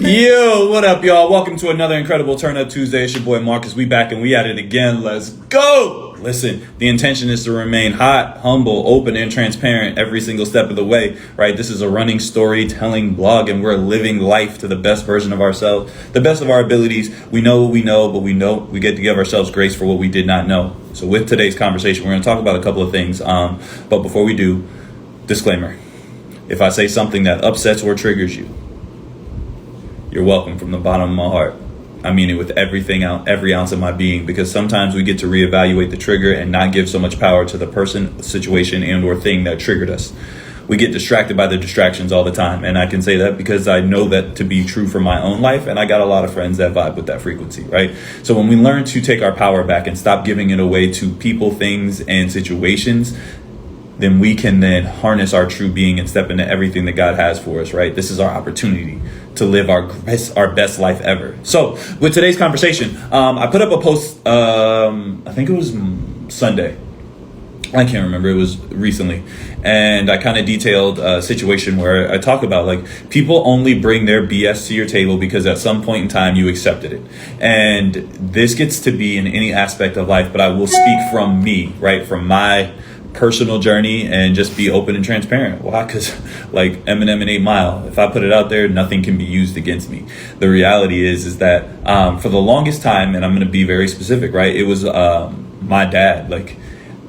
Yo, what up, y'all? Welcome to another incredible TurnUp Tuesday. It's your boy Marcus. We back and we at it again. Let's go! Listen, the intention is to remain hot, humble, open, and transparent every single step of the way, right? This is a running storytelling blog, and we're living life to the best version of ourselves, the best of our abilities. We know what we know, but we get to give ourselves grace for what we did not know. So with today's conversation, we're going to talk about a couple of things. But before we do, disclaimer. If I say something that upsets or triggers you, you're welcome from the bottom of my heart. I mean it with every ounce of my being, because sometimes we get to reevaluate the trigger and not give so much power to the person, situation, and or thing that triggered us. We get distracted by the distractions all the time. And I can say that because I know that to be true for my own life. And I got a lot of friends that vibe with that frequency, right? So when we learn to take our power back and stop giving it away to people, things, and situations, then we can then harness our true being and step into everything that God has for us, right? This is our opportunity to live our best life ever. So with today's conversation, I put up a post, I think it was Sunday. I can't remember, it was recently. And I kind of detailed a situation where I talk about like people only bring their BS to your table because at some point in time you accepted it. And this gets to be in any aspect of life, but I will speak from me, right? From my personal journey and just be open and transparent. Why? Because like Eminem and 8 Mile, if I put it out there, nothing can be used against me. The reality is that for the longest time, and I'm going to be very specific, right? It was my dad. Like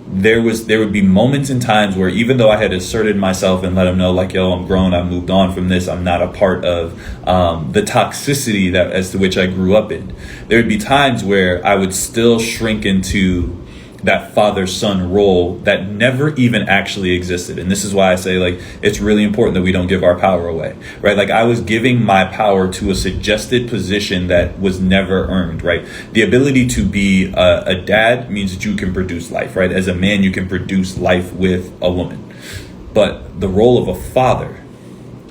there would be moments and times where even though I had asserted myself and let him know like, yo, I'm grown, I've moved on from this, I'm not a part of the toxicity that as to which I grew up in. There would be times where I would still shrink into that father-son role that never even actually existed. And this is why I say like it's really important that we don't give our power away, right? Like I was giving my power to a suggested position that was never earned, right? The ability to be a dad means that you can produce life, right? As a man, you can produce life with a woman. But the role of a father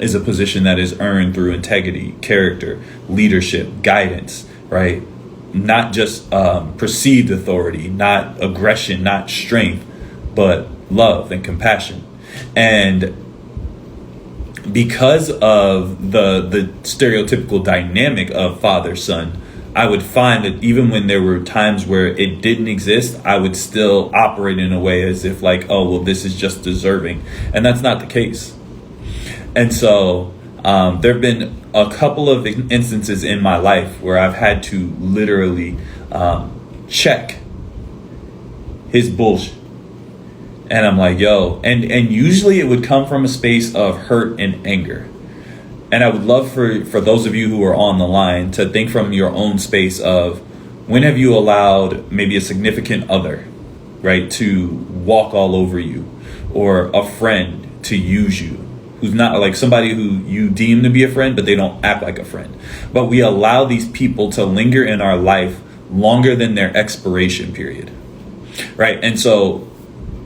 is a position that is earned through integrity, character, leadership, guidance, right? Not just perceived authority, not aggression, not strength, but love and compassion. And because of the stereotypical dynamic of father-son, I would find that even when there were times where it didn't exist, I would still operate in a way as if like, oh, well, this is just deserving. And that's not the case. And so there have been a couple of instances in my life where I've had to literally check his bullshit. And I'm like, yo, and usually it would come from a space of hurt and anger. And I would love for those of you who are on the line to think from your own space of when have you allowed maybe a significant other, right, to walk all over you, or a friend to use you, who's not like somebody who you deem to be a friend, but they don't act like a friend. But we allow these people to linger in our life longer than their expiration period, right? And so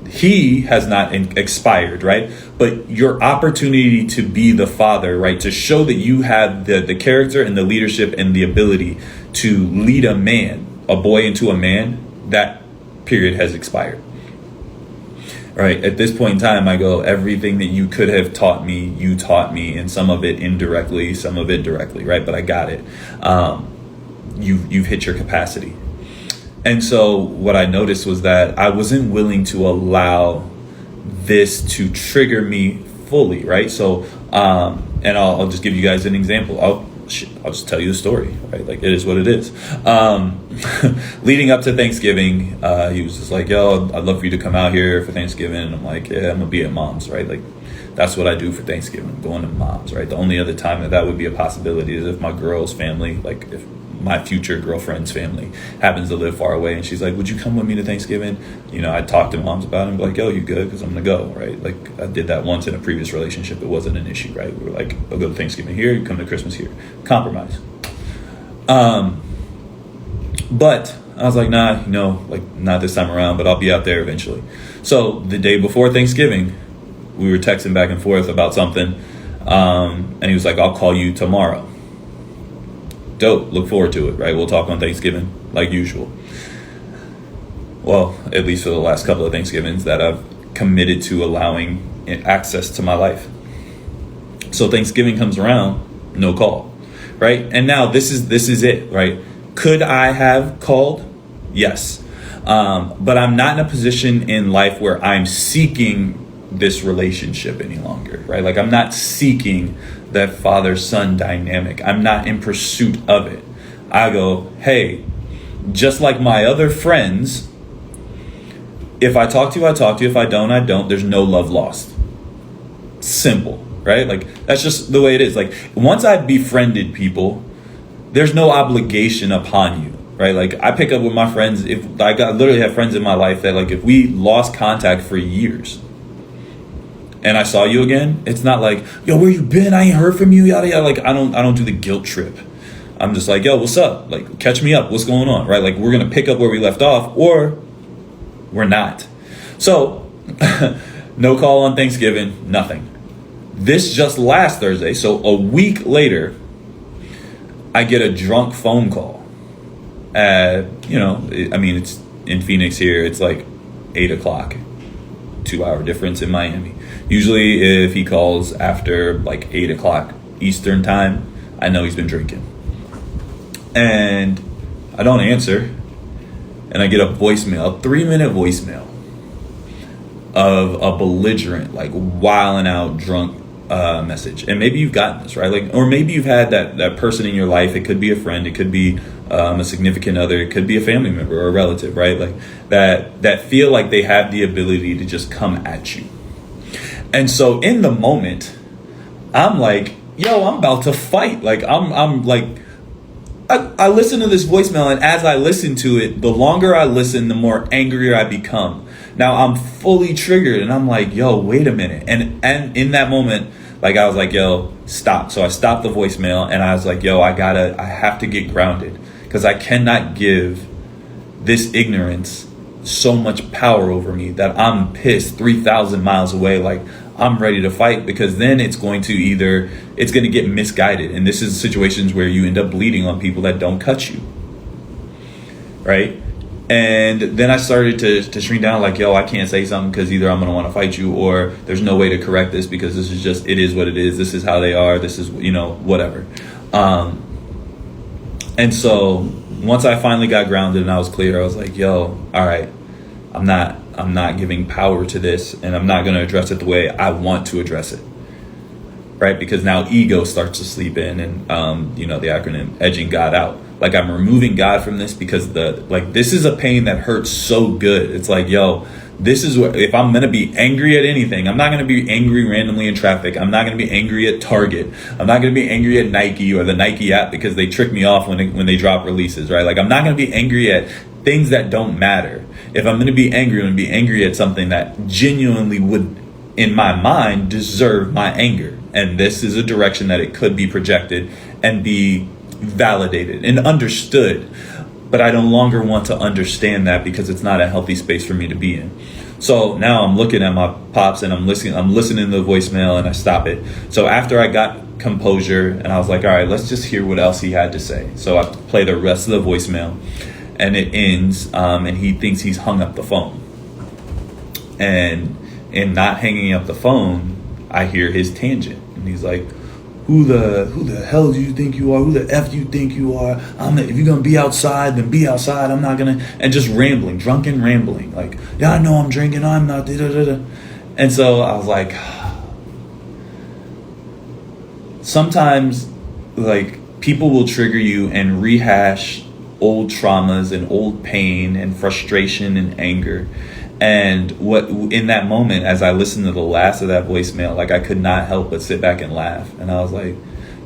he has not expired, right? But your opportunity to be the father, right? To show that you have the character and the leadership and the ability to lead a boy into a man, that period has expired. Right. At this point in time, I go, everything that you could have taught me, you taught me, and some of it indirectly, some of it directly. Right. But I got it. You've hit your capacity. And so what I noticed was that I wasn't willing to allow this to trigger me fully. Right. So and I'll just give you guys an example. I'll just tell you the story, right? Like it is what it is. Leading up to Thanksgiving, he was just like, yo, I'd love for you to come out here for Thanksgiving. And I'm like, yeah, I'm gonna be at mom's, right? Like that's what I do for Thanksgiving. I'm going to mom's, right? The only other time that would be a possibility is if my girl's family, like if my future girlfriend's family happens to live far away and she's like, would you come with me to Thanksgiving? You know, I talked to moms about it and be like, yo, you good? Because I'm gonna go, right? Like I did that once in a previous relationship. It wasn't an issue, right? We were like, I'll go to Thanksgiving here, you come to Christmas here. Compromise. But I was like, nah, like not this time around, but I'll be out there eventually. So the day before Thanksgiving, we were texting back and forth about something. And he was like, I'll call you tomorrow. Dope. Look forward to it, right? We'll talk on Thanksgiving like usual. Well, at least for the last couple of Thanksgivings that I've committed to allowing access to my life. So Thanksgiving comes around, no call, right? And now this is it, right? Could I have called? Yes. But I'm not in a position in life where I'm seeking this relationship any longer, right? Like I'm not seeking that father-son dynamic. I'm not in pursuit of it. I go, hey, just like my other friends, if I talk to you, I talk to you. If I don't, I don't. There's no love lost. Simple, right? Like that's just the way it is. Like once I've befriended people, there's no obligation upon you, right? Like I pick up with my friends. If I literally have friends in my life that like if we lost contact for years and I saw you again, it's not like, yo, where you been? I ain't heard from you, yada yada. Like I don't do the guilt trip. I'm just like, yo, what's up? Like catch me up. What's going on, right? Like we're gonna pick up where we left off, or we're not. So no call on Thanksgiving, nothing. This just last Thursday, so a week later, I get a drunk phone call. It's in Phoenix here. It's like 8:00, 2-hour difference in Miami. Usually if he calls after like 8:00 Eastern time, I know he's been drinking. And I don't answer. And I get a voicemail, a 3-minute voicemail of a belligerent, like wilding out drunk message. And maybe you've gotten this, right? Like, or maybe you've had that person in your life. It could be a friend, it could be a significant other, it could be a family member or a relative, right? Like that feel like they have the ability to just come at you. And so in the moment, I'm like, yo, I'm about to fight. Like I'm like, I listen to this voicemail, and as I listen to it, the longer I listen, the more angrier I become. Now I'm fully triggered, and I'm like, yo, wait a minute. And in that moment, like I was like, yo, stop. So I stopped the voicemail, and I was like, yo, I have to get grounded, because I cannot give this ignorance so much power over me that I'm pissed 3,000 miles away. Like I'm ready to fight, because then it's going to get misguided. And this is situations where you end up bleeding on people that don't cut you. Right. And then I started to shrink down, like, yo, I can't say something because either I'm going to want to fight you, or there's no way to correct this because this is just, it is what it is. This is how they are. This is, whatever. And so once I finally got grounded and I was clear, I was like, yo, all right, I'm not giving power to this, and I'm not going to address it the way I want to address it. Right? Because now ego starts to sleep in, and the acronym edging God out. Like I'm removing God from this, because this is a pain that hurts so good. It's like, yo, this is what, if I'm going to be angry at anything, I'm not going to be angry randomly in traffic. I'm not going to be angry at Target. I'm not going to be angry at Nike or the Nike app because they trick me off when they drop releases, right? Like I'm not going to be angry at things that don't matter. If I'm going to be angry, I'm going to be angry at something that genuinely would, in my mind, deserve my anger. And this is a direction that it could be projected and be validated and understood. But I no longer want to understand that, because it's not a healthy space for me to be in. So now I'm looking at my pops, and I'm listening to the voicemail, and I stop it. So after I got composure, and I was like, all right, let's just hear what else he had to say. So I play the rest of the voicemail, and it ends, and he thinks he's hung up the phone. And in not hanging up the phone, I hear his tangent, and he's like, Who the hell do you think you are? Who the F do you think you are? If you're going to be outside, then be outside. I'm not going to. And just rambling, drunken rambling. Like, yeah, I know I'm drinking. I'm not. Da-da-da-da. And so I was like, sometimes, like, people will trigger you and rehash old traumas and old pain and frustration and anger. And what in that moment, as I listened to the last of that voicemail, like I could not help but sit back and laugh. And I was like,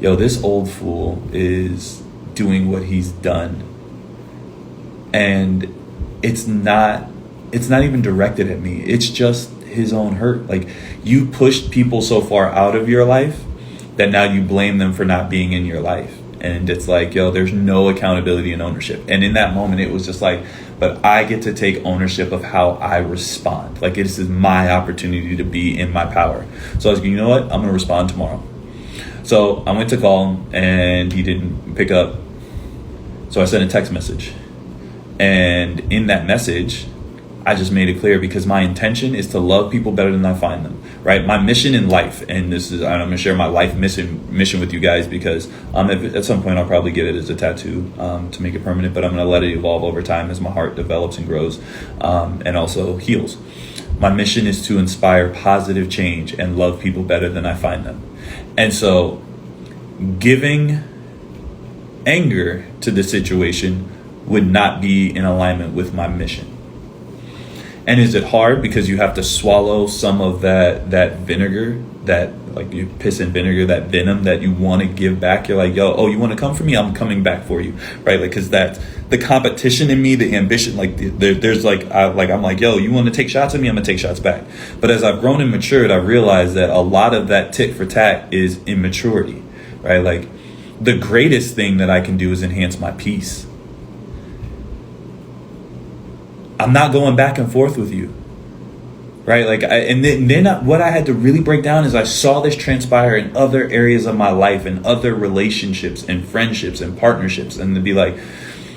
yo, this old fool is doing what he's done. And it's not even directed at me. It's just his own hurt. Like, you pushed people so far out of your life that now you blame them for not being in your life. And it's like, yo, there's no accountability and ownership. And in that moment, it was just like, but I get to take ownership of how I respond. Like, this is my opportunity to be in my power. So I was like, you know what? I'm going to respond tomorrow. So I went to call him, and he didn't pick up. So I sent a text message. And in that message, I just made it clear because my intention is to love people better than I find them, right? My mission in life, and I'm going to share my life mission with you guys because at some point I'll probably get it as a tattoo to make it permanent, but I'm going to let it evolve over time as my heart develops and grows and also heals. My mission is to inspire positive change and love people better than I find them. And so giving anger to the situation would not be in alignment with my mission. And is it hard because you have to swallow some of that vinegar, that like you piss and vinegar, that venom that you want to give back? You're like, yo, oh, you want to come for me? I'm coming back for you, right? Like, because that's the competition in me, the ambition. Like, there's I'm like, yo, you want to take shots at me? I'm gonna take shots back. But as I've grown and matured, I realized that a lot of that tit for tat is immaturity, right? Like, the greatest thing that I can do is enhance my peace. I'm not going back and forth with you, right? Like, what I had to really break down is I saw this transpire in other areas of my life and other relationships and friendships and partnerships, and to be like,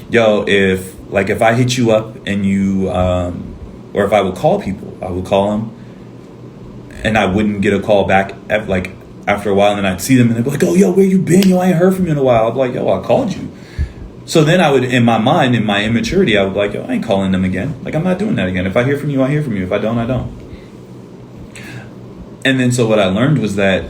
yo, if I hit you up and you, or if I would call people, I would call them, and I wouldn't get a call back after a while, and then I'd see them and they'd be like, oh, yo, where you been? Yo, I ain't heard from you in a while. I'd be like, yo, I called you. So then I would, in my mind, in my immaturity, I would be like, yo, I ain't calling them again. Like, I'm not doing that again. If I hear from you, I hear from you. If I don't, I don't. And then so what I learned was that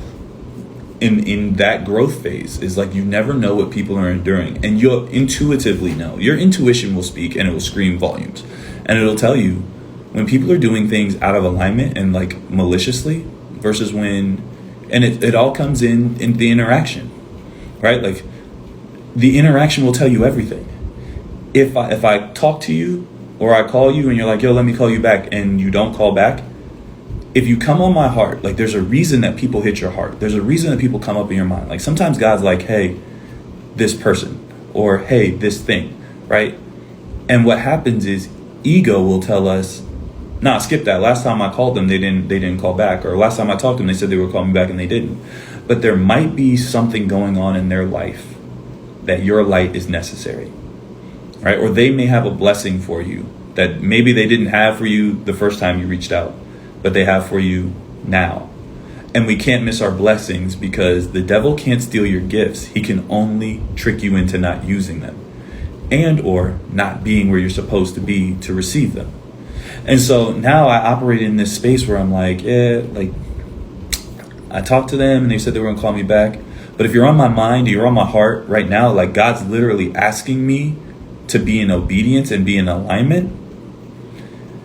in that growth phase is like, you never know what people are enduring. And you'll intuitively know. Your intuition will speak and it will scream volumes. And it'll tell you when people are doing things out of alignment and like maliciously versus when, and it all comes in the interaction, right? Like, the interaction will tell you everything. If I talk to you or I call you and you're like, yo, let me call you back, and you don't call back, if you come on my heart, like, there's a reason that people hit your heart. There's a reason that people come up in your mind. Like, sometimes God's like, hey, this person, or hey, this thing, right? And what happens is ego will tell us, nah, skip that. Last time I called them, they didn't call back. Or last time I talked to them, they said they were calling me back and they didn't. But there might be something going on in their life that your light is necessary, right? Or they may have a blessing for you that maybe they didn't have for you the first time you reached out, but they have for you now. And we can't miss our blessings because the devil can't steal your gifts. He can only trick you into not using them and or not being where you're supposed to be to receive them. And so now I operate in this space where I'm like, yeah, like, I talked to them and they said they were gonna call me back. But if you're on my mind, you're on my heart right now, like, God's literally asking me to be in obedience and be in alignment.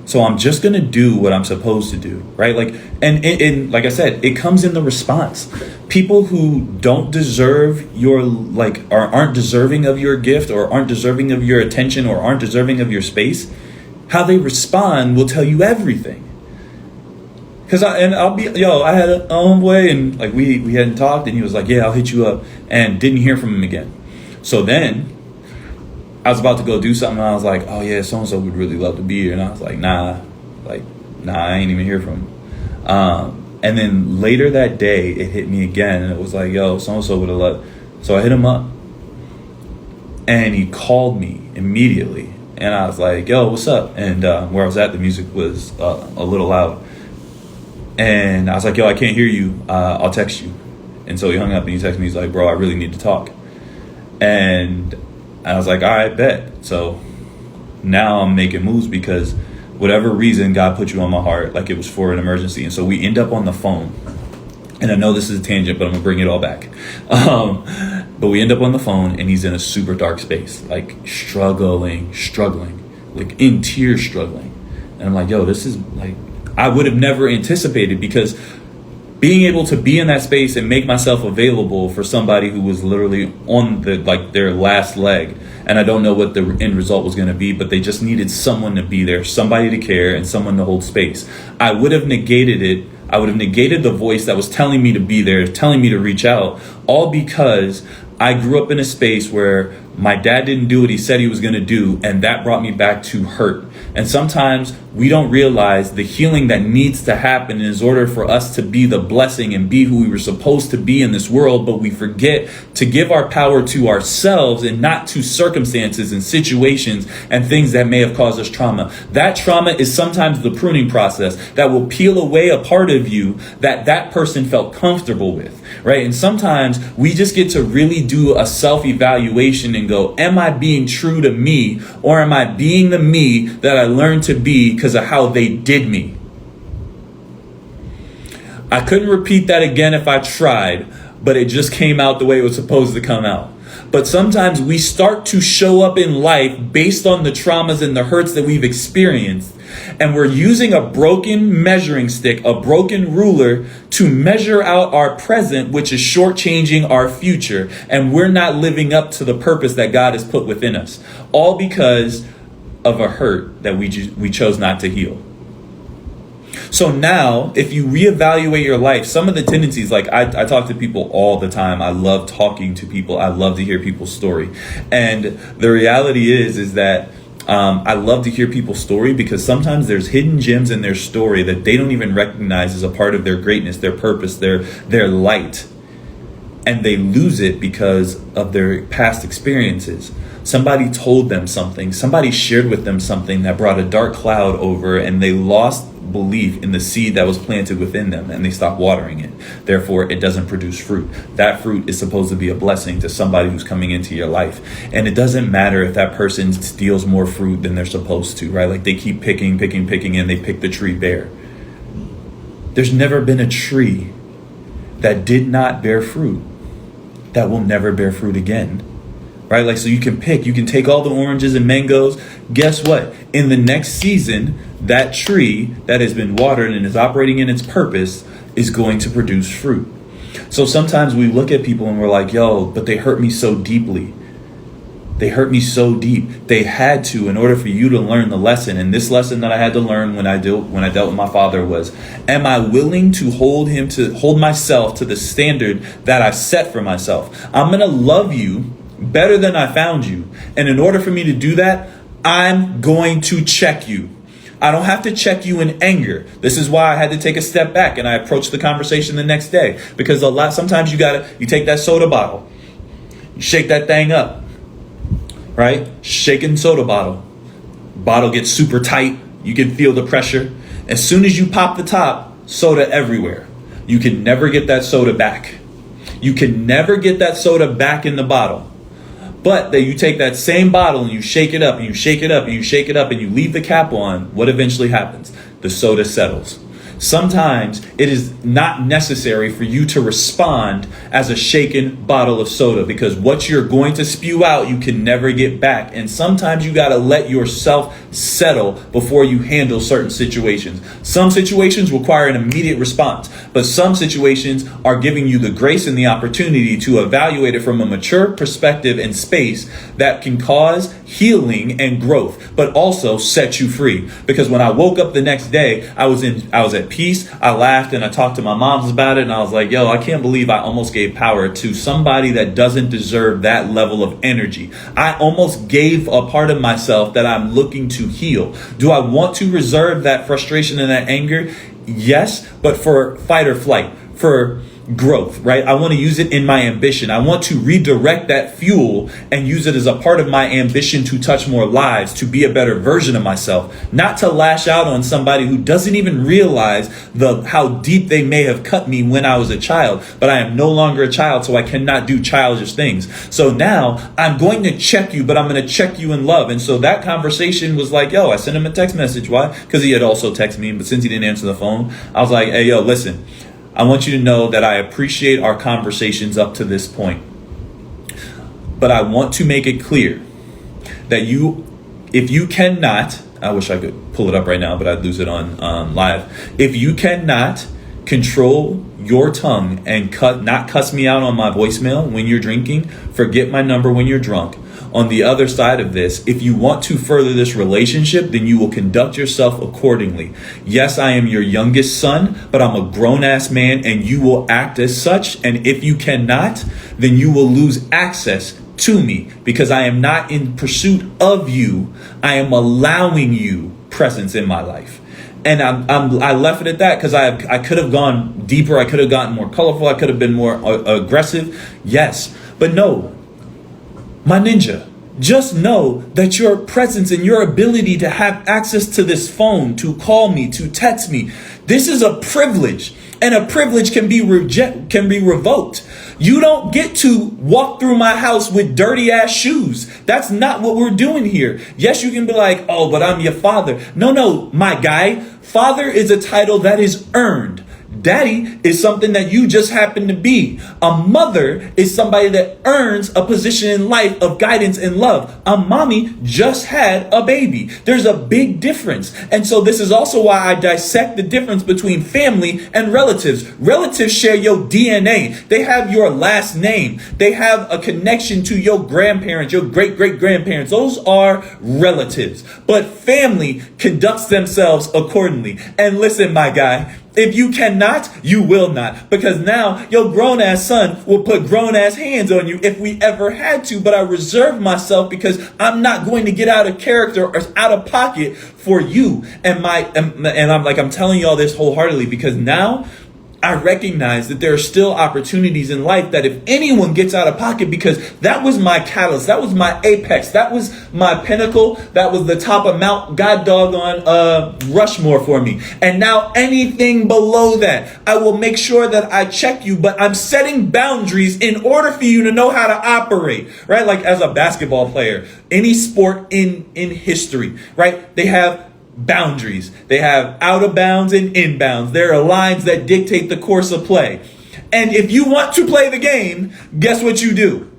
So I'm just going to do what I'm supposed to do, right? Like, and like I said, it comes in the response. People who don't deserve your, like, or aren't deserving of your gift or aren't deserving of your attention or aren't deserving of your space, how they respond will tell you everything. Cause I had a homeboy and like we hadn't talked and he was like, yeah, I'll hit you up, and didn't hear from him again. So then I was about to go do something and I was like, oh yeah, so-and-so would really love to be here. And I was like, nah, I ain't even hear from him. And then later that day it hit me again and it was like, yo, so-and-so would have loved. So I hit him up and he called me immediately and I was like, yo, what's up? And where I was at, the music was a little loud. And I was like, yo, I can't hear you. I'll text you. And so he hung up and he texted me. He's like, bro, I really need to talk. And I was like, all right, bet. So now I'm making moves because whatever reason God put you on my heart, like it was for an emergency. And so we end up on the phone. And I know this is a tangent, but I'm going to bring it all back. But we end up on the phone and he's in a super dark space, like struggling, like in tears, struggling. And I'm like, yo, this is like, I would have never anticipated, because being able to be in that space and make myself available for somebody who was literally on their last leg, and I don't know what the end result was going to be, but they just needed someone to be there, somebody to care, and someone to hold space. I would have negated it. I would have negated the voice that was telling me to be there, telling me to reach out, all because I grew up in a space where my dad didn't do what he said he was going to do, and that brought me back to hurt. And sometimes we don't realize the healing that needs to happen in order for us to be the blessing and be who we were supposed to be in this world, but we forget to give our power to ourselves and not to circumstances and situations and things that may have caused us trauma. That trauma is sometimes the pruning process that will peel away a part of you that person felt comfortable with, right? And sometimes we just get to really do a self-evaluation and go, am I being true to me, or am I being the me that I learned to be because of how they did me? I couldn't repeat that again if I tried, but it just came out the way it was supposed to come out. But sometimes we start to show up in life based on the traumas and the hurts that we've experienced. And we're using a broken measuring stick, a broken ruler, to measure out our present, which is shortchanging our future. And we're not living up to the purpose that God has put within us. All because of a hurt that we chose not to heal. So now, if you reevaluate your life, some of the tendencies, like I talk to people all the time. I love talking to people. I love to hear people's story. And the reality is that I love to hear people's story because sometimes there's hidden gems in their story that they don't even recognize as a part of their greatness, their purpose, their light. And they lose it because of their past experiences. Somebody told them something. Somebody shared with them something that brought a dark cloud over, and they lost belief in the seed that was planted within them, and they stopped watering it. Therefore, it doesn't produce fruit. That fruit is supposed to be a blessing to somebody who's coming into your life. And it doesn't matter if that person steals more fruit than they're supposed to, right? Like they keep picking, and they pick the tree bare. There's never been a tree that did not bear fruit that will never bear fruit again. Right? Like, so you can take all the oranges and mangoes. Guess what? In the next season, that tree that has been watered and is operating in its purpose is going to produce fruit. So sometimes we look at people and we're like, yo, but they hurt me so deeply. They hurt me so deep. They had to, in order for you to learn the lesson. And this lesson that I had to learn when I dealt with my father was, am I willing to hold myself to the standard that I set for myself? I'm going to love you better than I found you. And in order for me to do that, I'm going to check you. I don't have to check you in anger. This is why I had to take a step back and I approached the conversation the next day. Because sometimes you take that soda bottle, you shake that thing up, right? Shaking soda bottle. Bottle gets super tight. You can feel the pressure. As soon as you pop the top, soda everywhere. You can never get that soda back. You can never get that soda back in the bottle. But that you take that same bottle and you shake it up and you shake it up and you shake it up and you leave the cap on, what eventually happens? The soda settles. Sometimes it is not necessary for you to respond as a shaken bottle of soda, because what you're going to spew out, you can never get back. And sometimes you got to let yourself settle before you handle certain situations. Some situations require an immediate response, but some situations are giving you the grace and the opportunity to evaluate it from a mature perspective and space that can cause healing and growth, but also set you free. Because when I woke up the next day, I was at peace. I laughed and I talked to my moms about it, and I was like, yo, I can't believe I almost gave power to somebody that doesn't deserve that level of energy. I almost gave a part of myself that I'm looking to heal. Do I want to reserve that frustration and that anger? Yes, but for fight or flight, for growth, right? I want to use it in my ambition. I want to redirect that fuel and use it as a part of my ambition to touch more lives, to be a better version of myself, not to lash out on somebody who doesn't even realize how deep they may have cut me when I was a child. But I am no longer a child, so I cannot do childish things. So now I'm going to check you, but I'm going to check you in love. And so that conversation was like, yo, I sent him a text message. Why? Because he had also texted me, but since he didn't answer the phone, I was like, hey, yo, listen, I want you to know that I appreciate our conversations up to this point. But I want to make it clear that if you cannot, I wish I could pull it up right now, but I'd lose it on live. If you cannot Control your tongue and not cuss me out on my voicemail when you're drinking. Forget my number when you're drunk. On the other side of this, if you want to further this relationship, then you will conduct yourself accordingly. Yes, I am your youngest son, but I'm a grown-ass man and you will act as such. And if you cannot, then you will lose access to me because I am not in pursuit of you. I am allowing you presence in my life. And I left it at that because I could have gone deeper. I could have gotten more colorful. I could have been more aggressive. Yes, but no. My ninja, just know that your presence and your ability to have access to this phone, to call me, to text me, this is a privilege, and a privilege can be revoked. You don't get to walk through my house with dirty ass shoes. That's not what we're doing here. Yes, you can be like, oh, but I'm your father. No, my guy, father is a title that is earned. Daddy is something that you just happen to be. A mother is somebody that earns a position in life of guidance and love. A mommy just had a baby. There's a big difference. And so this is also why I dissect the difference between family and relatives. Relatives share your DNA. They have your last name. They have a connection to your grandparents, your great-great-grandparents. Those are relatives. But family conducts themselves accordingly. And listen, my guy, if you cannot, you will not. Because now your grown-ass son will put grown-ass hands on you if we ever had to. But I reserve myself because I'm not going to get out of character or out of pocket for you. And I'm telling you all this wholeheartedly because now I recognize that there are still opportunities in life that if anyone gets out of pocket, because that was my catalyst, that was my apex, that was my pinnacle, that was the top of Mount God doggone Rushmore for me. And now anything below that, I will make sure that I check you, but I'm setting boundaries in order for you to know how to operate, right? Like as a basketball player, any sport in history, right? They have boundaries. They have out of bounds and inbounds. There are lines that dictate the course of play. And if you want to play the game, guess what you do?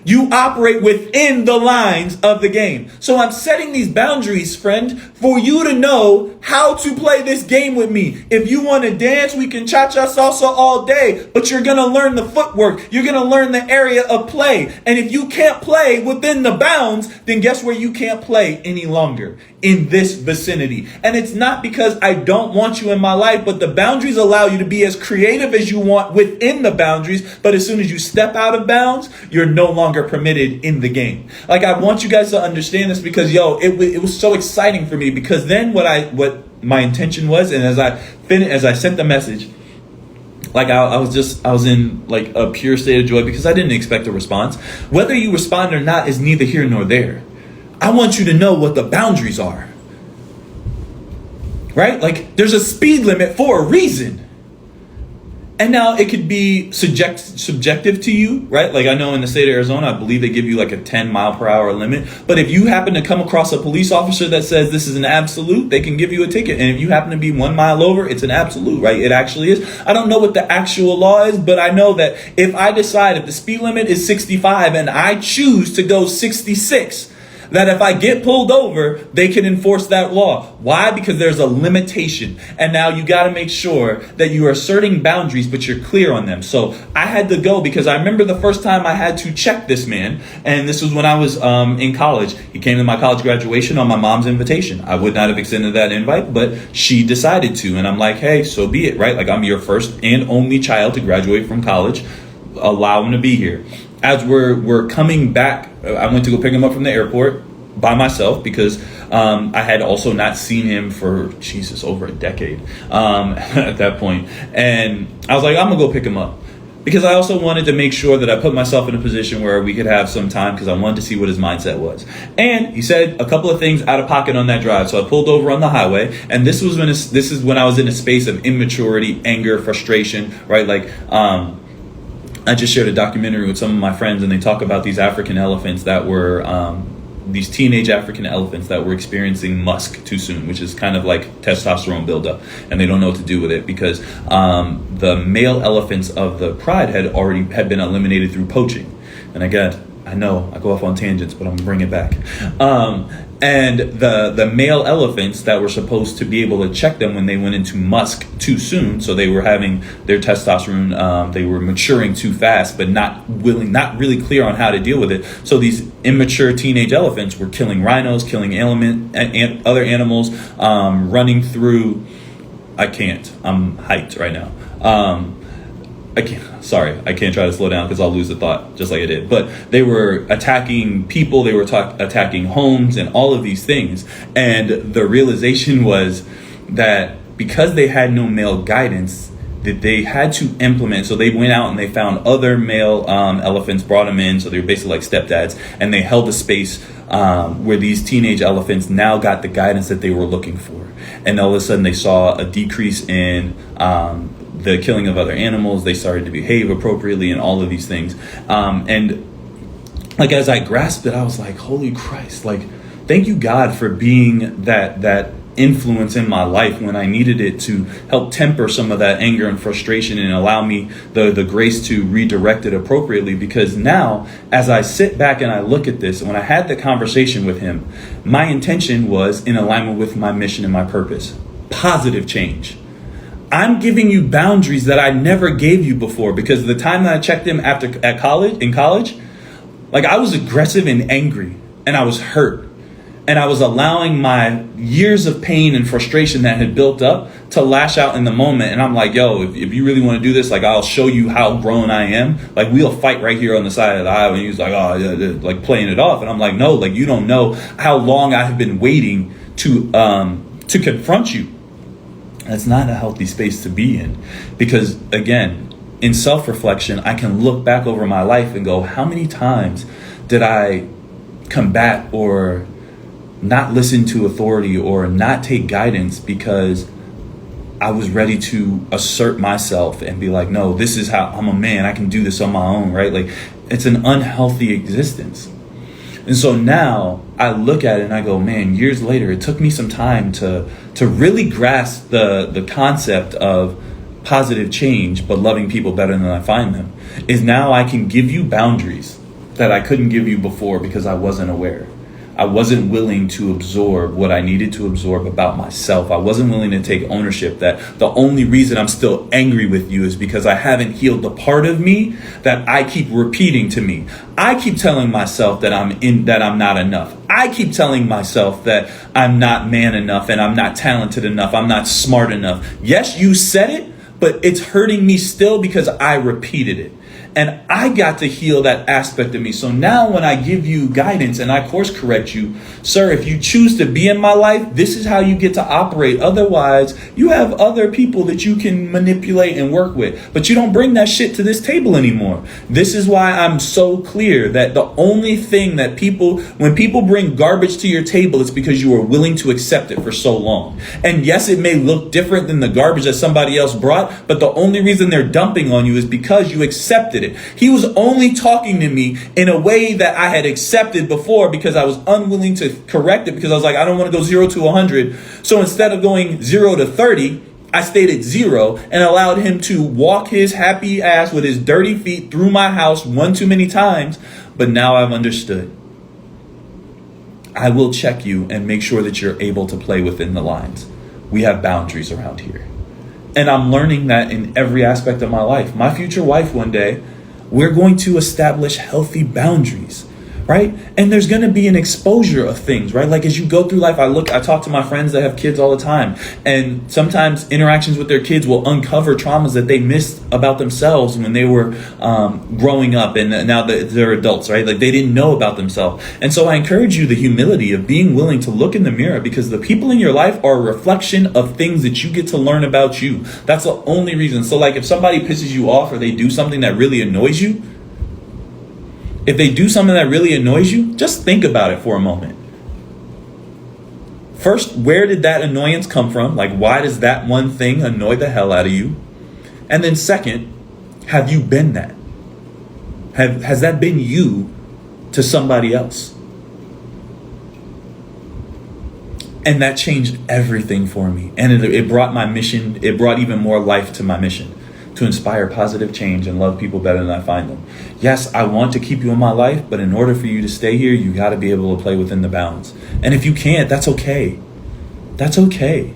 You operate within the lines of the game. So I'm setting these boundaries, friend, for you to know how to play this game with me. If you want to dance, we can cha-cha salsa all day, but you're going to learn the footwork. You're going to learn the area of play. And if you can't play within the bounds, then guess where you can't play any longer? In this vicinity. And it's not because I don't want you in my life, but the boundaries allow you to be as creative as you want within the boundaries. But as soon as you step out of bounds, you're no longer permitted in the game. Like, I want you guys to understand this because, it was so exciting for me because then what my intention was, and as I sent the message, like I was in like a pure state of joy because I didn't expect a response. Whether you respond or not is neither here nor there. I want you to know what the boundaries are, right? Like there's a speed limit for a reason. And now it could be subjective to you, right? Like I know in the state of Arizona, I believe they give you like a 10 mile per hour limit. But if you happen to come across a police officer that says this is an absolute, they can give you a ticket. And if you happen to be 1 mile over, it's an absolute, right? It actually is. I don't know what the actual law is, but I know that if I decide if the speed limit is 65 and I choose to go 66, that if I get pulled over, they can enforce that law. Why? Because there's a limitation. And now you got to make sure that you are asserting boundaries, but you're clear on them. So I had to go because I remember the first time I had to check this man. And this was when I was in college. He came to my college graduation on my mom's invitation. I would not have extended that invite, but she decided to. And I'm like, hey, so be it, right? Like I'm your first and only child to graduate from college. Allow him to be here. As we're coming back, I went to go pick him up from the airport by myself because I had also not seen him for, over a decade at that point. And I was like, I'm going to go pick him up. Because I also wanted to make sure that I put myself in a position where we could have some time because I wanted to see what his mindset was. And he said a couple of things out of pocket on that drive. So I pulled over on the highway. And this is when I was in a space of immaturity, anger, frustration, right? Like, I just shared a documentary with some of my friends and they talk about these African elephants that were, these teenage African elephants that were experiencing musk too soon, which is kind of like testosterone buildup. And they don't know what to do with it because the male elephants of the pride had been eliminated through poaching. And I got I know I go off on tangents, but I'm gonna bring it back. And the male elephants that were supposed to be able to check them when they went into musk too soon, so they were having their testosterone, they were maturing too fast, but not really clear on how to deal with it. So these immature teenage elephants were killing rhinos, killing other animals, running through. I'm hyped right now. I can't try to slow down because I'll lose the thought just like I did. But they were attacking people, they were attacking homes and all of these things. And the realization was that because they had no male guidance, that they had to implement. So they went out and they found other male elephants, brought them in. So they were basically like stepdads. And they held a space where these teenage elephants now got the guidance that they were looking for. And all of a sudden they saw a decrease in the killing of other animals. They started to behave appropriately and all of these things. And like, as I grasped it, I was like, holy Christ, like, thank you, God, for being that influence in my life when I needed it to help temper some of that anger and frustration and allow me the grace to redirect it appropriately. Because now, as I sit back and I look at this, when I had the conversation with him, my intention was in alignment with my mission and my purpose. Positive change. I'm giving you boundaries that I never gave you before, because the time that I checked him in college, like, I was aggressive and angry and I was hurt. And I was allowing my years of pain and frustration that had built up to lash out in the moment. And I'm like, yo, if you really want to do this, like, I'll show you how grown I am. Like, we'll fight right here on the side of the aisle. And he was like, oh, yeah, like playing it off. And I'm like, no, like, you don't know how long I have been waiting to confront you. That's not a healthy space to be in. Because, again, in self-reflection, I can look back over my life and go, how many times did I combat or not listen to authority or not take guidance because I was ready to assert myself and be like, no, this is how I'm a man. I can do this on my own, right? Like, it's an unhealthy existence. And so now I look at it and I go, man, years later, it took me some time to really grasp the concept of positive change, but loving people better than I find them, is now I can give you boundaries that I couldn't give you before because I wasn't aware. I wasn't willing to absorb what I needed to absorb about myself. I wasn't willing to take ownership that the only reason I'm still angry with you is because I haven't healed the part of me that I keep repeating to me. I keep telling myself that I'm not enough. I keep telling myself that I'm not man enough and I'm not talented enough. I'm not smart enough. Yes, you said it, but it's hurting me still because I repeated it. And I got to heal that aspect of me. So now when I give you guidance and I course correct you, sir, if you choose to be in my life, this is how you get to operate. Otherwise, you have other people that you can manipulate and work with. But you don't bring that shit to this table anymore. This is why I'm so clear that the only thing that when people bring garbage to your table, it's because you were willing to accept it for so long. And yes, it may look different than the garbage that somebody else brought, but the only reason they're dumping on you is because you accepted it. He was only talking to me in a way that I had accepted before because I was unwilling to correct it, because I was like, I don't want to go 0 to 100. So instead of going 0 to 30, I stayed at 0 and allowed him to walk his happy ass with his dirty feet through my house one too many times. But now I've understood. I will check you and make sure that you're able to play within the lines. We have boundaries around here. And I'm learning that in every aspect of my life. My future wife one day, we're going to establish healthy boundaries, right? And there's going to be an exposure of things, right? Like, as you go through life, I talk to my friends that have kids all the time. And sometimes interactions with their kids will uncover traumas that they missed about themselves when they were growing up, and now that they're adults, right? Like, they didn't know about themselves. And so I encourage you the humility of being willing to look in the mirror, because the people in your life are a reflection of things that you get to learn about you. That's the only reason. So, like, if somebody pisses you off or they do something that really annoys you, just think about it for a moment. First, where did that annoyance come from? Like, why does that one thing annoy the hell out of you? And then second, have you been that? Has that been you to somebody else? And that changed everything for me. And it brought my mission, it brought even more life to my mission. to inspire positive change and love people better than I find them. Yes, I want to keep you in my life, but in order for you to stay here, you got to be able to play within the bounds. And if you can't, that's okay. That's okay.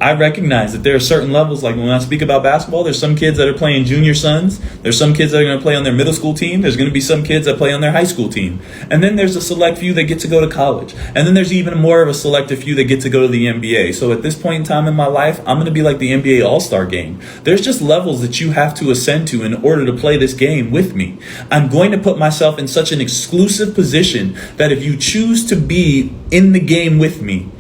I recognize that there are certain levels, like when I speak about basketball, there's some kids that are playing junior sons. There's some kids that are going to play on their middle school team. There's going to be some kids that play on their high school team. And then there's a select few that get to go to college. And then there's even more of a selective few that get to go to the NBA. So at this point in time in my life, I'm going to be like the NBA All-Star game. There's just levels that you have to ascend to in order to play this game with me. I'm going to put myself in such an exclusive position that if you choose to be in the game with me,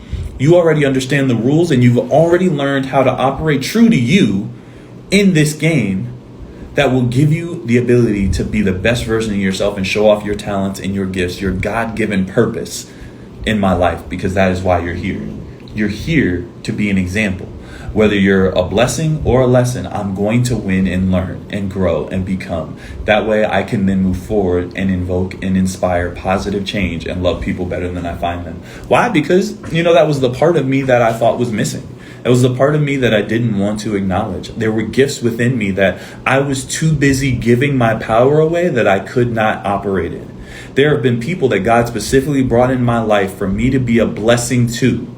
you already understand the rules and you've already learned how to operate true to you in this game that will give you the ability to be the best version of yourself and show off your talents and your gifts, your God-given purpose in my life, because that is why you're here. You're here to be an example. Whether you're a blessing or a lesson, I'm going to win and learn and grow and become. That way I can then move forward and invoke and inspire positive change and love people better than I find them. Why? Because, that was the part of me that I thought was missing. It was the part of me that I didn't want to acknowledge. There were gifts within me that I was too busy giving my power away that I could not operate in. There have been people that God specifically brought in my life for me to be a blessing to.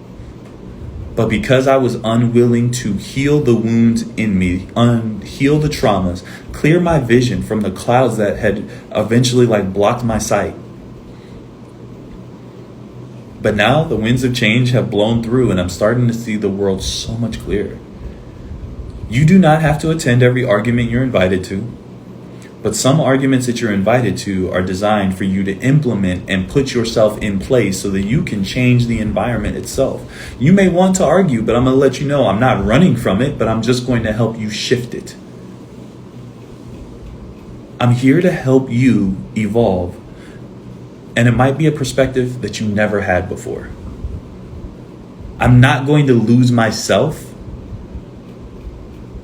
But because I was unwilling to heal the wounds in me, heal the traumas, clear my vision from the clouds that had eventually blocked my sight. But now the winds of change have blown through and I'm starting to see the world so much clearer. You do not have to attend every argument you're invited to. But some arguments that you're invited to are designed for you to implement and put yourself in place so that you can change the environment itself. You may want to argue, but I'm going to let you know I'm not running from it, but I'm just going to help you shift it. I'm here to help you evolve. And it might be a perspective that you never had before. I'm not going to lose myself,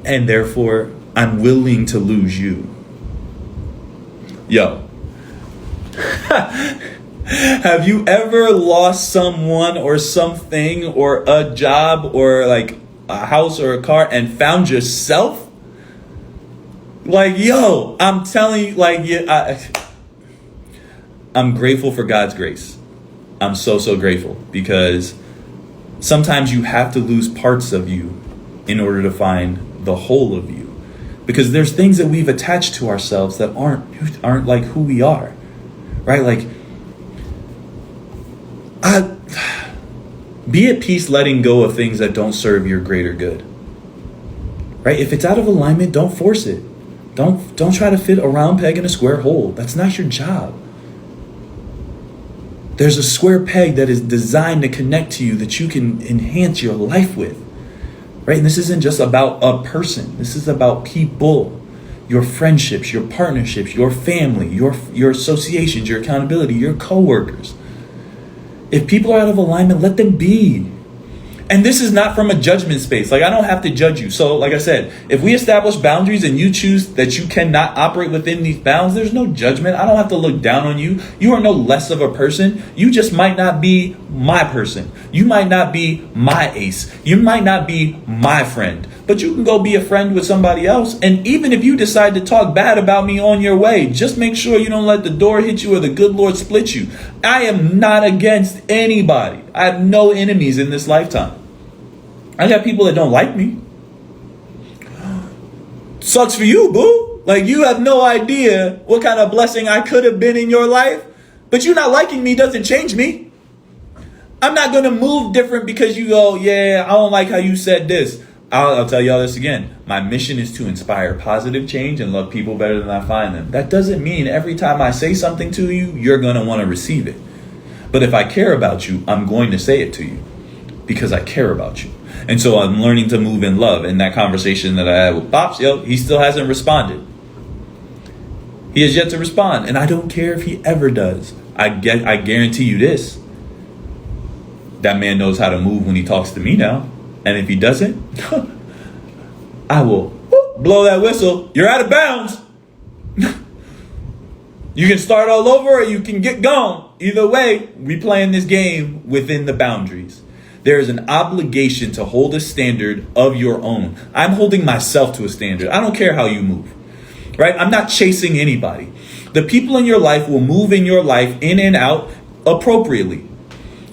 and therefore I'm willing to lose you. Yo, have you ever lost someone or something or a job or a house or a car and found yourself? I'm telling you, I'm grateful for God's grace. I'm so grateful, because sometimes you have to lose parts of you in order to find the whole of you. Because there's things that we've attached to ourselves that aren't like who we are, right? Be at peace letting go of things that don't serve your greater good, right? If it's out of alignment, don't force it. Don't try to fit a round peg in a square hole. That's not your job. There's a square peg that is designed to connect to you that you can enhance your life with. Right? And this isn't just about a person. This is about people, your friendships, your partnerships, your family, your associations, your accountability, your coworkers. If people are out of alignment, let them be. And this is not from a judgment space. I don't have to judge you. So like I said, if we establish boundaries and you choose that you cannot operate within these bounds, there's no judgment. I don't have to look down on you. You are no less of a person. You just might not be my person. You might not be my ace. You might not be my friend. But you can go be a friend with somebody else. And even if you decide to talk bad about me on your way, just make sure you don't let the door hit you or the good Lord split you. I am not against anybody. I have no enemies in this lifetime. I got people that don't like me. Sucks for you, boo. You have no idea what kind of blessing I could have been in your life. But you not liking me doesn't change me. I'm not going to move different because you go, yeah, I don't like how you said this. I'll tell y'all this again. My mission is to inspire positive change and love people better than I find them. That doesn't mean every time I say something to you, you're going to want to receive it. But if I care about you, I'm going to say it to you because I care about you. And so I'm learning to move in love. In that conversation that I had with Pops, he still hasn't responded. He has yet to respond. And I don't care if he ever does. I guarantee you this. That man knows how to move when he talks to me now. And if he doesn't, I will blow that whistle. You're out of bounds. You can start all over or you can get gone. Either way, we playing this game within the boundaries. There is an obligation to hold a standard of your own. I'm holding myself to a standard. I don't care how you move, right? I'm not chasing anybody. The people in your life will move in your life in and out appropriately,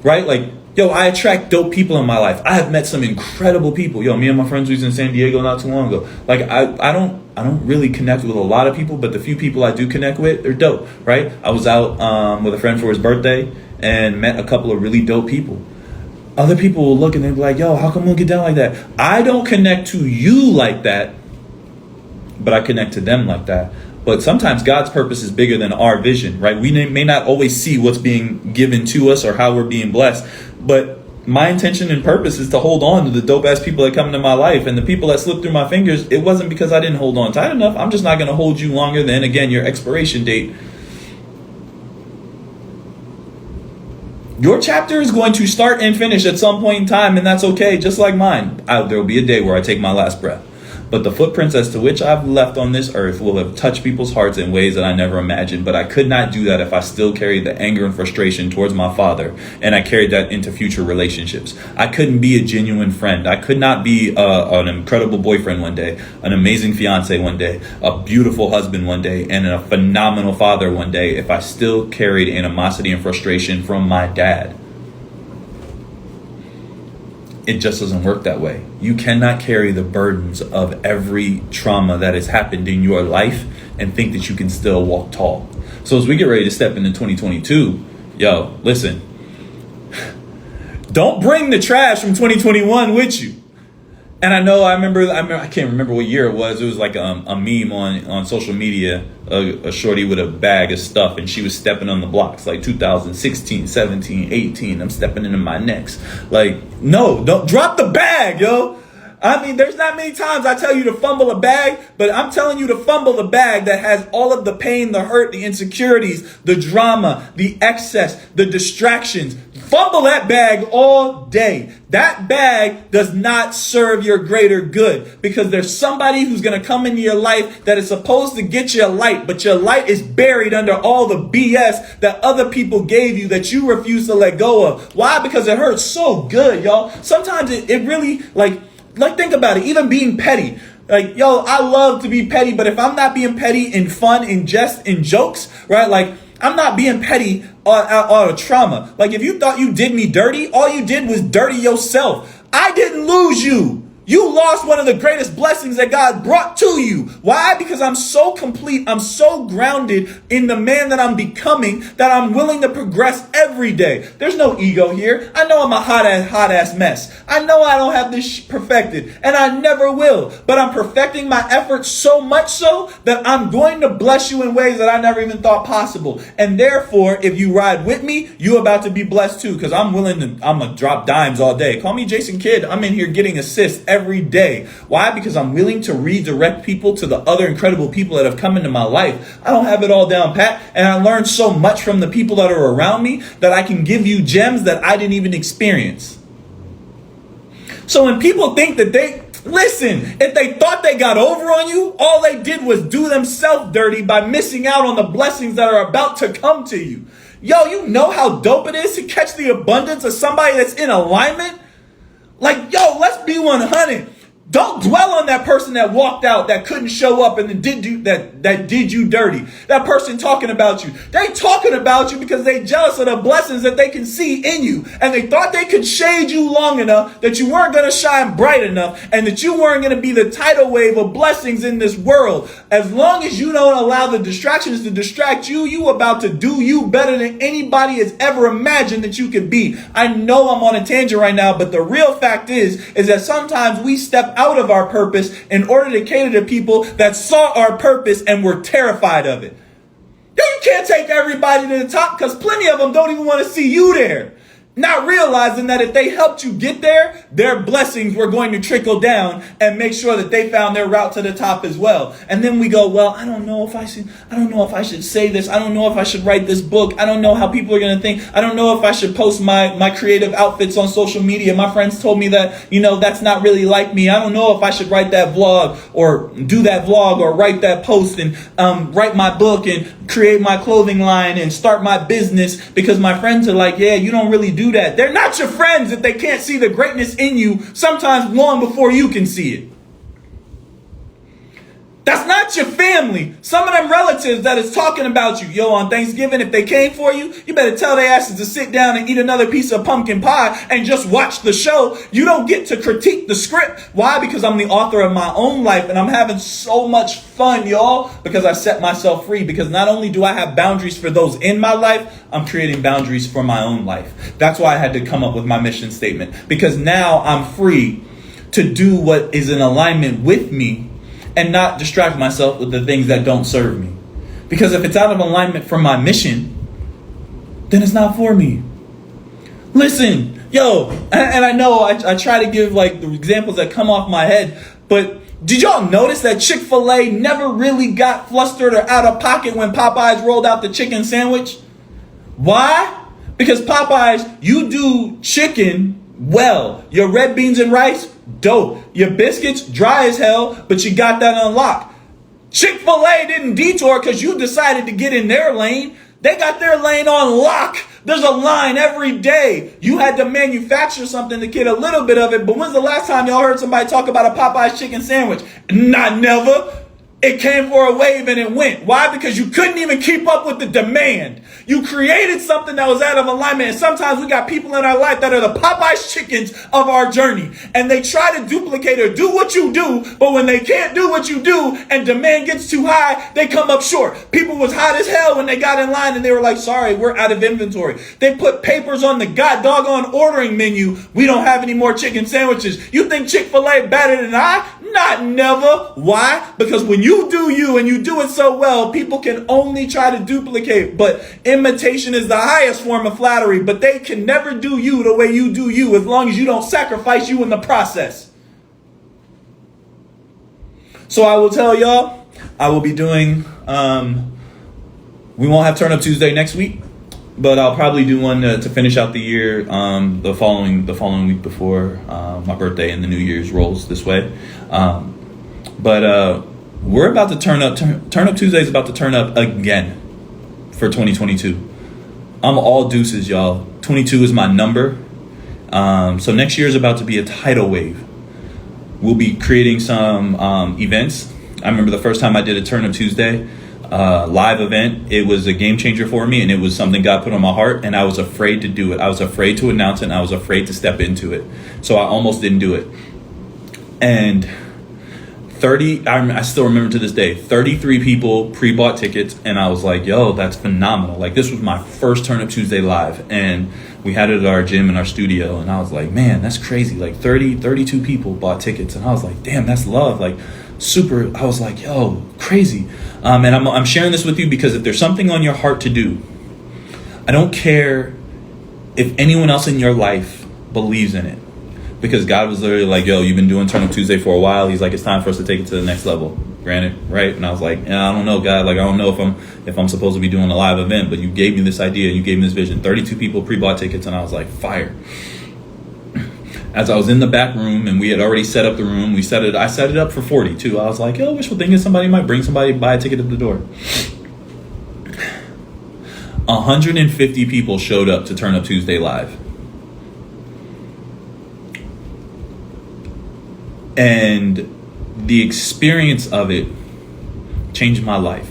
right? Like, yo, I attract dope people in my life. I have met some incredible people. Yo, me and my friends was in San Diego not too long ago. Like, I don't really connect with a lot of people, but the few people I do connect with, they're dope, right? I was out with a friend for his birthday and met a couple of really dope people. Other people will look and they'll be like, yo, how come we'll get down like that? I don't connect to you like that, but I connect to them like that. But sometimes God's purpose is bigger than our vision, right? We may not always see what's being given to us or how we're being blessed. But my intention and purpose is to hold on to the dope ass people that come into my life. And the people that slip through my fingers, it wasn't because I didn't hold on tight enough. I'm just not going to hold you longer than, again, your expiration date. Your chapter is going to start and finish at some point in time, and that's okay, just like mine. There will be a day where I take my last breath. But the footprints as to which I've left on this earth will have touched people's hearts in ways that I never imagined. But I could not do that if I still carried the anger and frustration towards my father, and I carried that into future relationships. I couldn't be a genuine friend. I could not be an incredible boyfriend one day, an amazing fiance one day, a beautiful husband one day, and a phenomenal father one day if I still carried animosity and frustration from my dad. It just doesn't work that way. You cannot carry the burdens of every trauma that has happened in your life and think that you can still walk tall. So as we get ready to step into 2022, yo, listen, don't bring the trash from 2021 with you. And I can't remember what year it was. It was like a meme on social media, a shorty with a bag of stuff, and she was stepping on the blocks like 2016, 17, 18. I'm stepping into my next. Like, no, don't drop the bag, yo. I mean, there's not many times I tell you to fumble a bag, but I'm telling you to fumble the bag that has all of the pain, the hurt, the insecurities, the drama, the excess, the distractions. Fumble that bag all day. That bag does not serve your greater good, because there's somebody who's going to come into your life that is supposed to get you a light, but your light is buried under all the BS that other people gave you that you refuse to let go of. Why? Because it hurts so good, y'all. Sometimes it really, like think about it, even being petty. Like, yo, I love to be petty, but if I'm not being petty in fun, in jest, in jokes, right? Like, I'm not being petty on a trauma. Like, if you thought you did me dirty, all you did was dirty yourself. I didn't lose you. You lost one of the greatest blessings that God brought to you. Why? Because I'm so complete. I'm so grounded in the man that I'm becoming that I'm willing to progress every day. There's no ego here. I know I'm a hot ass mess. I know I don't have this perfected, and I never will. But I'm perfecting my efforts so much so that I'm going to bless you in ways that I never even thought possible. And therefore, if you ride with me, you're about to be blessed too, because I'm going to drop dimes all day. Call me Jason Kidd. I'm in here getting assists every day. Why? Because I'm willing to redirect people to the other incredible people that have come into my life. I don't have it all down pat, and I learned so much from the people that are around me that I can give you gems that I didn't even experience. So when people think that if they thought they got over on you, all they did was do themselves dirty by missing out on the blessings that are about to come to you. Yo, you know how dope it is to catch the abundance of somebody that's in alignment? Like, yo, let's be 100. Don't dwell on that person that walked out, that couldn't show up, and then did you dirty. That person talking about you. They talking about you because they jealous of the blessings that they can see in you. And they thought they could shade you long enough that you weren't going to shine bright enough, and that you weren't going to be the tidal wave of blessings in this world. As long as you don't allow the distractions to distract you, you about to do you better than anybody has ever imagined that you could be. I know I'm on a tangent right now, but the real fact is that sometimes we step out of our purpose in order to cater to people that saw our purpose and were terrified of it. You can't take everybody to the top, because plenty of them don't even want to see you there. Not realizing that if they helped you get there, their blessings were going to trickle down and make sure that they found their route to the top as well. And then we go, well, I don't know if I should say this. I don't know if I should write this book. I don't know how people are going to think. I don't know if I should post my creative outfits on social media. My friends told me that, that's not really like me. I don't know if I should write that vlog or do that vlog or write that post and write my book and create my clothing line and start my business, because my friends are like, yeah, you don't really do do that. They're not your friends if they can't see the greatness in you, sometimes long before you can see it. That's not your family. Some of them relatives that is talking about you, yo, on Thanksgiving, if they came for you, you better tell their asses to sit down and eat another piece of pumpkin pie and just watch the show. You don't get to critique the script. Why? Because I'm the author of my own life and I'm having so much fun, y'all, because I set myself free. Because not only do I have boundaries for those in my life, I'm creating boundaries for my own life. That's why I had to come up with my mission statement, because now I'm free to do what is in alignment with me and not distract myself with the things that don't serve me. Because if it's out of alignment from my mission, then it's not for me. Listen, yo, and I know I try to give like the examples that come off my head, but did y'all notice that Chick-fil-A never really got flustered or out of pocket when Popeyes rolled out the chicken sandwich? Why? Because Popeyes, you do chicken well. Your red beans and rice, dope. Your biscuits, dry as hell, but you got that unlocked. Chick-fil-A didn't detour because you decided to get in their lane. They got their lane on lock. There's a line every day. You had to manufacture something to get a little bit of it, but when's the last time y'all heard somebody talk about a Popeyes chicken sandwich? Not never. It came for a wave and it went. Why? Because you couldn't even keep up with the demand. You created something that was out of alignment. And sometimes we got people in our life that are the Popeyes chickens of our journey. And they try to duplicate or do what you do. But when they can't do what you do and demand gets too high, they come up short. People was hot as hell when they got in line and they were like, sorry, we're out of inventory. They put papers on the doggone ordering menu. We don't have any more chicken sandwiches. You think Chick-fil-A better than I? Not never. Why? Because when you do you and you do it so well, people can only try to duplicate. But imitation is the highest form of flattery. But they can never do you the way you do you as long as you don't sacrifice you in the process. So I will tell y'all, I will be doing, we won't have Turn Up Tuesday next week, but I'll probably do one to finish out the year the following week before my birthday, and the New Year's rolls this way. But we're about to turn up. Turn Up Tuesday is about to turn up again for 2022. I'm all deuces, y'all. 22 is my number. So next year is about to be a tidal wave. We'll be creating some events. I remember the first time I did a Turn Up Tuesday live event. It was a game changer for me, and it was something God put on my heart, and I was afraid to do it. I was afraid to announce it, and I was afraid to step into it. So I almost didn't do it. And I still remember to this day, 33 people pre-bought tickets, and I was like, yo, that's phenomenal. Like, this was my first Turn Up Tuesday live, and we had it at our gym in our studio, and I was like, man, that's crazy. Like 32 people bought tickets, and I was like, damn, that's love. Like, super. I was like, yo, crazy. And I'm sharing this with you because if there's something on your heart to do, I don't care if anyone else in your life believes in it. Because God was literally like, yo, you've been doing Turn Up Tuesday for a while. He's like, it's time for us to take it to the next level. Granted, right? And I was like, yeah, I don't know, God. Like, I don't know if I'm supposed to be doing a live event, but you gave me this idea, you gave me this vision. 32 people pre-bought tickets, and I was like, fire. As I was in the back room, and we had already set up the room, I set it up for 40 too. I was like, yo, wishful thinking, somebody might bring somebody, buy a ticket at the door. 150 people showed up to Turn Up Tuesday live. And the experience of it changed my life.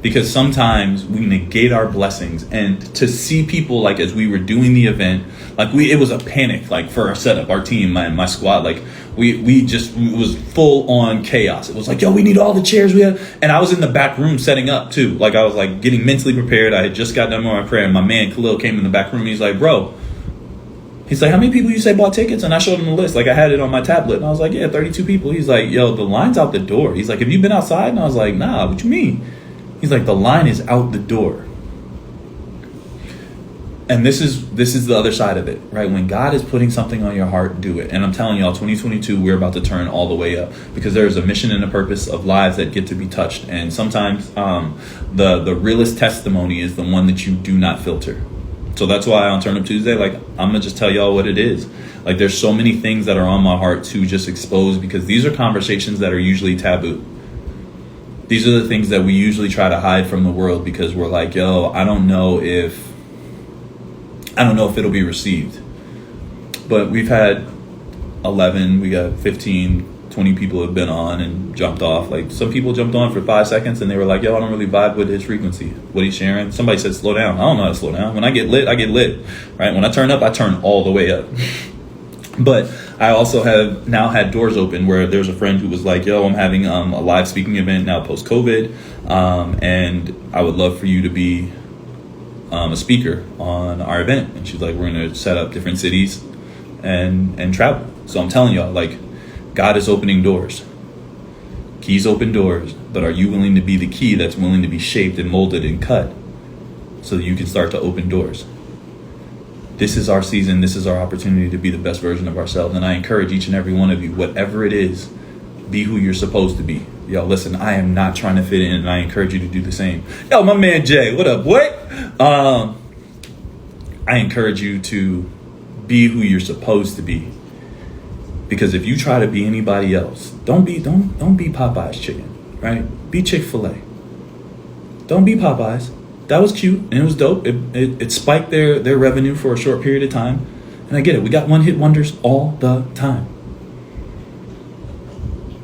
Because sometimes we negate our blessings, and to see people, like, as we were doing the event, like, it was a panic, like, for our setup, our team, my squad, like, it was full on chaos. It was like, yo, we need all the chairs we have. And I was in the back room setting up too. Like, I was like getting mentally prepared. I had just got done with my prayer, and my man Khalil came in the back room, and he's like, bro, he's like, how many people you say bought tickets? And I showed him the list. Like, I had it on my tablet. And I was like, yeah, 32 people. He's like, yo, the line's out the door. He's like, have you been outside? And I was like, nah, what you mean? He's like, the line is out the door. And this is the other side of it, right? When God is putting something on your heart, do it. And I'm telling y'all, 2022, we're about to turn all the way up, because there's a mission and a purpose of lives that get to be touched. And sometimes the realest testimony is the one that you do not filter. So that's why on Turn Up Tuesday, like, I'm gonna just tell y'all what it is. Like, there's so many things that are on my heart to just expose, because these are conversations that are usually taboo. These are the things that we usually try to hide from the world, because we're like, yo, I don't know if I don't know if it'll be received. But we've had 11, we got 15, 20 people have been on and jumped off. Like, some people jumped on for 5 seconds and they were like, yo, I don't really vibe with his frequency, what he's sharing. Somebody said slow down. I don't know how to slow down. When I get lit, I get lit, right? When I turn up, I turn all the way up. But I also have now had doors open where there's a friend who was like, yo, I'm having a live speaking event now post-COVID, and I would love for you to be a speaker on our event. And she's like, we're going to set up different cities and travel. So I'm telling y'all, like, God is opening doors. Keys open doors, but are you willing to be the key that's willing to be shaped and molded and cut so that you can start to open doors? This is our season. This is our opportunity to be the best version of ourselves. And I encourage each and every one of you, whatever it is, be who you're supposed to be. Yo, listen, I am not trying to fit in, and I encourage you to do the same. Yo, my man Jay, what up, boy? I encourage you to be who you're supposed to be. Because if you try to be anybody else, don't be Popeye's chicken, right? Be Chick-fil-A. Don't be Popeyes. That was cute and it was dope. It spiked their revenue for a short period of time. And I get it. We got one-hit wonders all the time.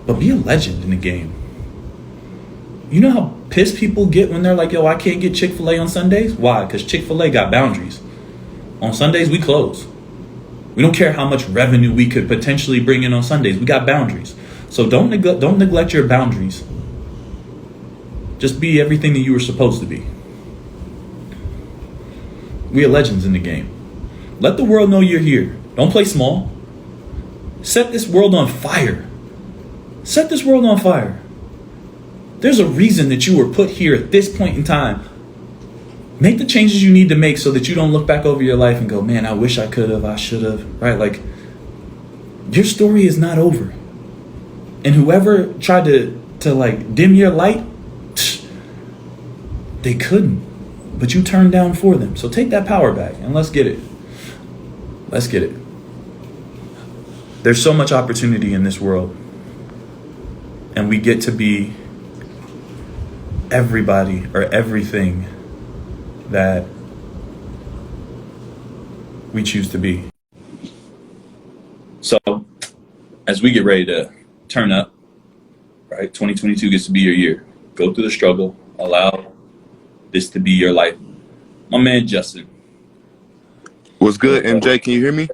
But be a legend in the game. You know how pissed people get when they're like, yo, I can't get Chick-fil-A on Sundays? Why? Because Chick-fil-A got boundaries. On Sundays, we close. We don't care how much revenue we could potentially bring in on Sundays. We got boundaries. So don't neglect your boundaries. Just be everything that you were supposed to be. We are legends in the game. Let the world know you're here. Don't play small. Set this world on fire. Set this world on fire. There's a reason that you were put here at this point in time. Make the changes you need to make so that you don't look back over your life and go, man, I wish I could have, I should have, right? Like, your story is not over. And whoever tried to like dim your light, they couldn't. But you turned down for them. So take that power back and let's get it. Let's get it. There's so much opportunity in this world. And we get to be everybody or everything that we choose to be. So as we get ready to turn up, right? 2022 gets to be your year. Go through the struggle. Allow this to be your life. My man Justin. What's good, MJ? Can you hear me?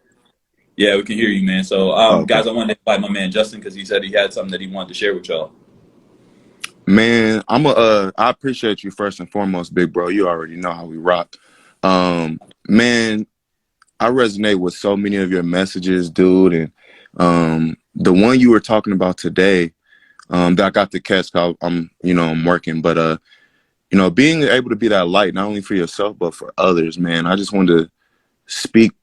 Yeah, we can hear you, man. So guys, I wanted to invite my man Justin because he said he had something that he wanted to share with y'all. Man, I appreciate you first and foremost, big bro. You already know how we rock. Man, I resonate with so many of your messages, dude. And the one you were talking about today, that I got to catch, I'm working, but being able to be that light, not only for yourself, but for others, man. I just wanted to speak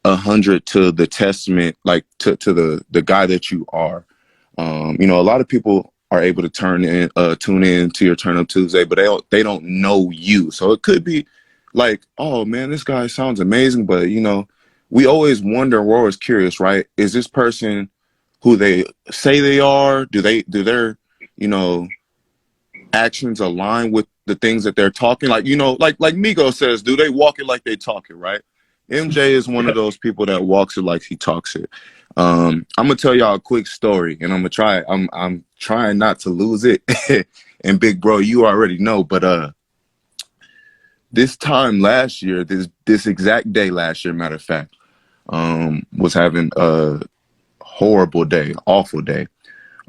100 to the testament, like to the guy that you are. A lot of people are able to tune in to your Turn Up Tuesday, but they don't know you. So it could be like, oh man, this guy sounds amazing, but we always wonder, we're always curious, right? Is this person who they say they are? Do their actions align with the things that they're talking? Like Migo says, do they walk it like they talk it, right? MJ is one of those people that walks it like he talks it. I'm gonna tell y'all a quick story, and I'm trying not to lose it. And big bro, you already know, but this time last year, this exact day last year, matter of fact, was having a horrible day, awful day.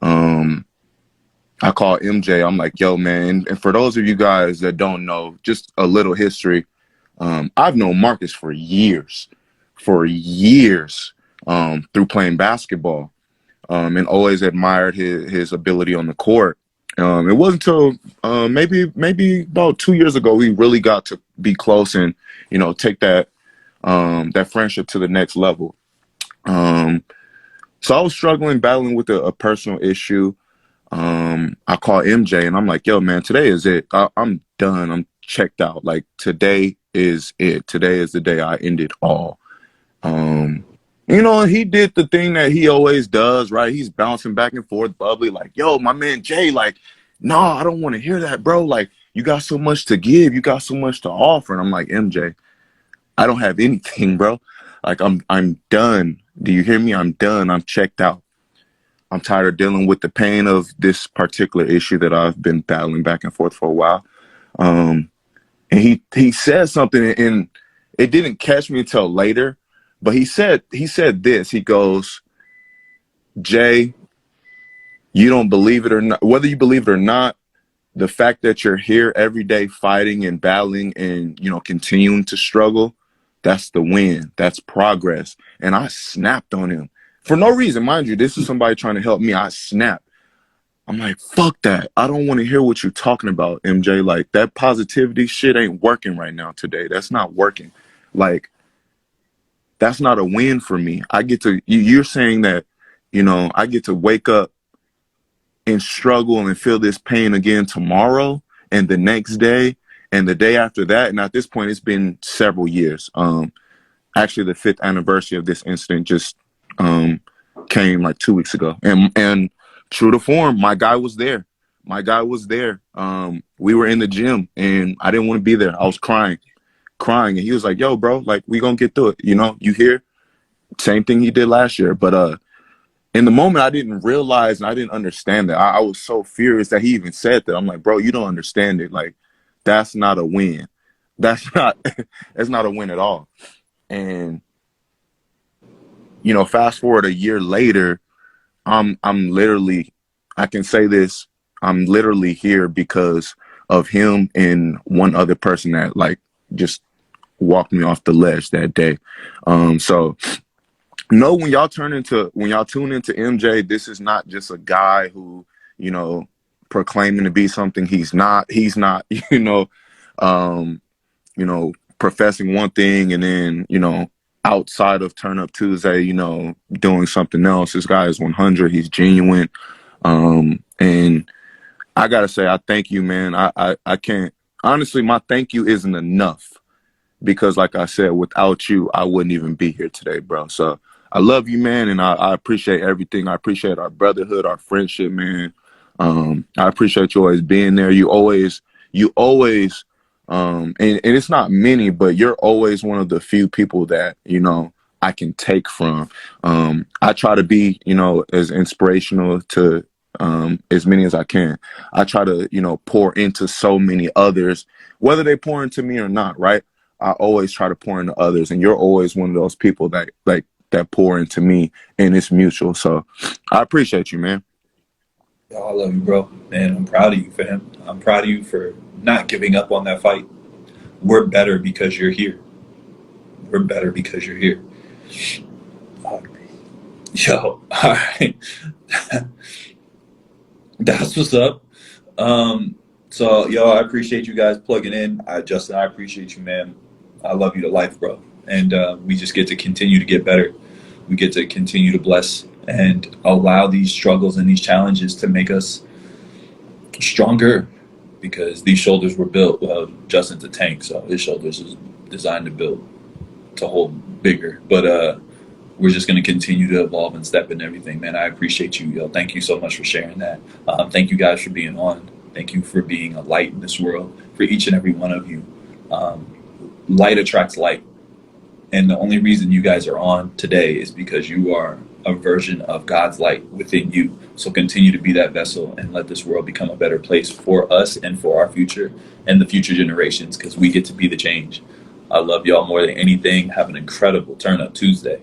I call MJ. I'm like, yo, man. And for those of you guys that don't know, just a little history. I've known Marcus for years, through playing basketball, and always admired his ability on the court. It wasn't until maybe about 2 years ago we really got to be close and take that friendship to the next level. So I was battling with a personal issue. I call MJ and I'm like, yo, man, today is it. I'm done. I'm checked out. Like, today is it. Today is the day I end it all. He did the thing that he always does, right? He's bouncing back and forth, bubbly, like, yo, my man Jay, like, no, I don't want to hear that, bro. Like, you got so much to give. You got so much to offer. And I'm like, MJ, I don't have anything, bro. Like I'm done. Do you hear me? I'm done. I'm checked out. I'm tired of dealing with the pain of this particular issue that I've been battling back and forth for a while. And he said something, and it didn't catch me until later, but he said this. He goes, Jay, you don't believe it or not, whether you believe it or not, the fact that you're here every day fighting and battling and, you know, continuing to struggle, that's the win. That's progress. And I snapped on him for no reason. Mind you, this is somebody trying to help me. I snapped. I'm like, fuck that. I don't want to hear what you're talking about, MJ. Like, that positivity shit ain't working right now today. That's not working. Like, that's not a win for me. I get to, you're saying that, you know, I get to wake up and struggle and feel this pain again tomorrow and the next day and the day after that. And at this point, it's been several years. Actually, the 5th anniversary of this incident just came like 2 weeks ago. And true to form, my guy was there. We were in the gym and I didn't want to be there. I was crying. And he was like, yo, bro, like, we gonna get through it. You know, you hear? Same thing he did last year. But in the moment, I didn't realize and I didn't understand that. I was so furious that he even said that. I'm like, bro, you don't understand it. Like, that's not a win. That's not a win at all. And, you know, fast forward a year later, I'm literally, I can say this, I'm literally here because of him and one other person that, like, just walked me off the ledge that day. So no, when y'all tune into MJ, this is not just a guy who, you know, proclaiming to be something he's not, you know, professing one thing and then, you know, outside of Turn Up Tuesday, you know, doing something else. This guy is 100. He's genuine. And I gotta say, I thank you, man. I can't, honestly, my thank you isn't enough because, like I said, without you, I wouldn't even be here today, bro. So I love you, man. And I appreciate everything. I appreciate our brotherhood, our friendship, man. I appreciate you always being there. You always, and it's not many, but you're always one of the few people that, you know, I can take from. I try to be, you know, as inspirational to as many as I can. I try to, you know, pour into so many others, whether they pour into me or not, right? I always try to pour into others, and you're always one of those people that pour into me, and it's mutual. So I appreciate you, man. Yo, I love you, bro. Man, I'm proud of you, fam. I'm proud of you for not giving up on that fight. We're better because you're here. We're better because you're here. Yo, all right. That's what's up. So, yo, I appreciate you guys plugging in. Justin, I appreciate you, man. I love you to life, bro. And we just get to continue to get better. We get to continue to bless and allow these struggles and these challenges to make us stronger, because these shoulders were built. Well, Justin's a tank, so his shoulders is designed to hold bigger. But we're just going to continue to evolve and step in everything, man. I appreciate you, yo. Thank you so much for sharing that. Thank you guys for being on. Thank you for being a light in this world for each and every one of you. Light attracts light. And the only reason you guys are on today is because you are a version of God's light within you. So continue to be that vessel and let this world become a better place for us and for our future and the future generations, because we get to be the change. I love y'all more than anything. Have an incredible Turn Up Tuesday.